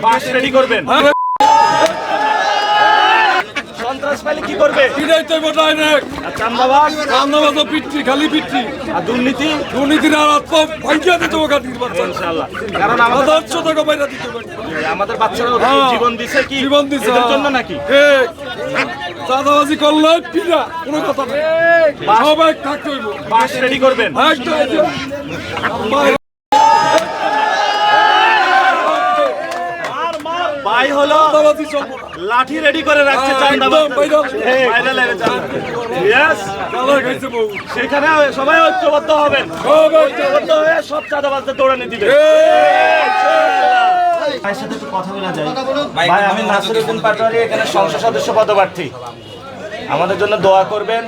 বাস ready করবেন। সন্ত্রাস পাইলে কি করবে? চান্দাবাজ পিট্টি খালি পিট্টি আর দুর্নীতি দুর্নীতির আর ভাইয়া দিতে ওখান ইনশাআল্লাহ। কারণ আমাদের আমাদের বাচ্চারা জীবন দিছে কি জীবন দিছে এদের জন্য নাকি? চাঁদাবাজি করলে পিড়া কোনো কথা নেই, সবাই থাকতে হইব। বাস রেডি করবেন। ভাই হলো লাঠি রেডি করে রাখছে চাঁদাবাজ। সেখানে সবাই ঐক্যবদ্ধ হবেন, ঐক্যবদ্ধ হয়ে সব চাঁদাবাজদের দৌড়ানি দিবেন। ভাইয়ের সাথে একটু কথা বলা যায়? ভাই, আমি নাসিরউদ্দিন পাটোয়ারি, এখানে সংসদ সদস্য পদপ্রার্থী। আমাদের জন্য দোয়া করবেন।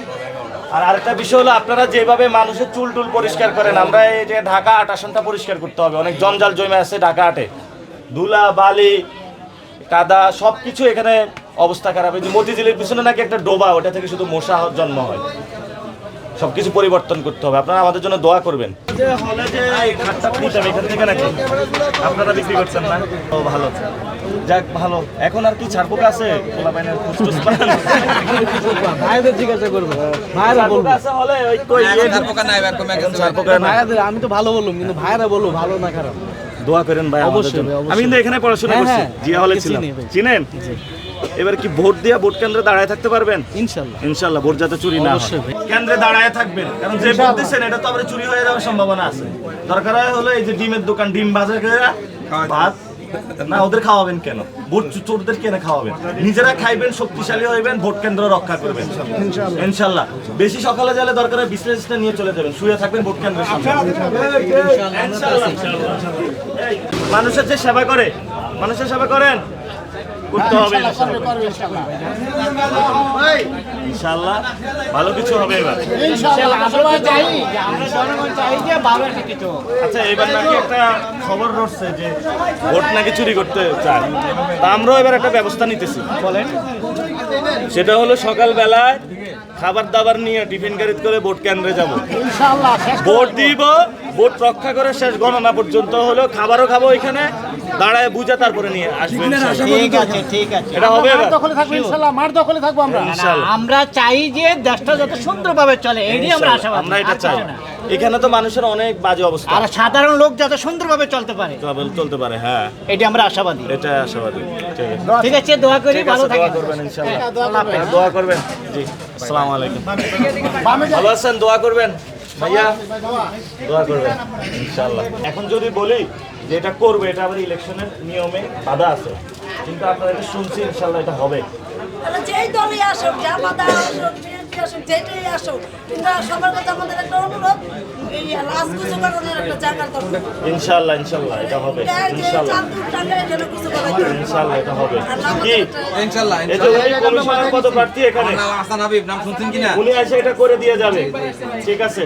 আর আরেকটা বিষয় হলো, আপনারা যেভাবে মানুষের চুল টুল পরিষ্কার করেন, আমরা এই যে ঢাকা ৮ আসনটা পরিষ্কার করতে হবে। অনেক জঞ্জাল জমে আছে ঢাকা ৮-এ, ধুলা বালি কাদা সব কিছু, এখানে অবস্থা খারাপ। এই যে মতিঝিলের পিছনে নাকি একটা ডোবা, ওটা থেকে শুধু মশা জন্ম হয়। সবকিছু পরিবর্তন করতে হবে, আপনারা আমাদের জন্য দোয়া করবেন। হলে যে খাটটা নিতাম এখান থেকে নাকি আপনারা বিক্রি করছেন না? ও ভালো, যাক ভালো। এখন আর কি ছাড়পোকা আছে? জিজ্ঞাসা করবো আমি তো ভালো বললাম, কিন্তু ভাইরা বললো ভালো না খারাপ। দোয়া করেন ভাই আমাদের জন্য। আমি কিন্তু এখানে পড়াশোনা করছি, জিয়া হলে ছিলাম। চিনেন? এবার কি ভোট দিয়া ভোট কেন্দ্রে দাঁড়ায় থাকতে পারবেন? ইনশাআল্লাহ, ইনশাআল্লাহ। ভোট যাতে চুরি না হয়, কেন্দ্রে দাঁড়ায় থাকবেন। কারণ যে ভোট দিচ্ছেন এটা তো আবার চুরি হয়ে যাওয়ার সম্ভাবনা আছে। দরকার হলো এই যে ডিমের দোকান, ডিম বাজার করে ভাত না, ওদের খাওয়াবেন কেন? ভোট চোরদের কেন খাওয়াবেন? নিজেরা খাইবেন, শক্তিশালী হইবেন, ভোট কেন্দ্র রক্ষা করবেন ইনশাআল্লাহ। বেশি সকালে গেলে দরকার হয় বিজনেসটা নিয়ে চলে যাবেন, শুয়ে থাকবেন ভোট কেন্দ্রের সামনে। মানুষের যে সেবা করে, মানুষের সেবা করেন, করতে হবে ইনশাআল্লাহ। ভালো কিছু হবে এবার। আচ্ছা, এবার নাকি একটা খবর রটছে যে ভোট নাকি চুরি করতে চায়। তা আমরাও এবার একটা ব্যবস্থা নিতেছি। বলেন, সেটা হলো সকালবেলায় খাবার দাবার নিয়ে টিফিন গাড়িতে করে ভোট কেন্দ্রে যাব, ভোট দিব, ভোট রক্ষা করে শেষ গণনা পর্যন্ত হলো খাবারও খাবো এখানে দাঁড়ায় বুঝা, তারপরে নিয়ে আসবেন। ঠিক আছে, ঠিক আছে। এটা হবে এবার। দখলে থাকবো ইনশাআল্লাহ, মার দখলে থাকবো আমরা। ইনশাআল্লাহ। আমরা চাই যে দেশটা যত সুন্দরভাবে চলে, এইটাই আমরা আশাবাদী। আমরা এটা চাই। এখানে তো মানুষের অনেক বাজে অবস্থা, আর সাধারণ লোক যাতে সুন্দরভাবে চলতে পারে, চলতে পারে। হ্যাঁ, এটা আমরা আশাবাদী। এটা আশাবাদী। ঠিক আছে, ঠিক আছে, দোয়া করি ভালো দোয়া থাকেন। করবেন ইনশাআল্লাহ। দোয়া করবেন। জি, আসসালামু আলাইকুম। ভালো আছেন? দোয়া করবেন ভাইয়া, দোয়া করবেন ইনশাআল্লাহ। এখন যদি বলি যে এটা করবে, এটা আবার ইলেকশনের নিয়মে বাধা আছে, কিন্তু আপনারা এটা শুনছি, ইনশাআল্লাহ এটা হবে। যেই দলই আসুক, জামাত আসুক, বিএনপি আসুক, যেটাই আসুক, কিন্তু সবার কাছে আমাদের একটা অনুরোধ, এই রাজগুজু করানোর একটা জায়গার দরকার। ইনশাআল্লাহ, ইনশাআল্লাহ এটা হবে। ইনশাআল্লাহ, ইনশাআল্লাহ এটা হবে। কি ইনশাআল্লাহ? এই যে উনি কমিশনার পদপ্রার্থী এখানে, হাসান হাবিব নাম শুনছেন কিনা? উনি এসে এটা করে দিয়ে যাবে। ঠিক আছে।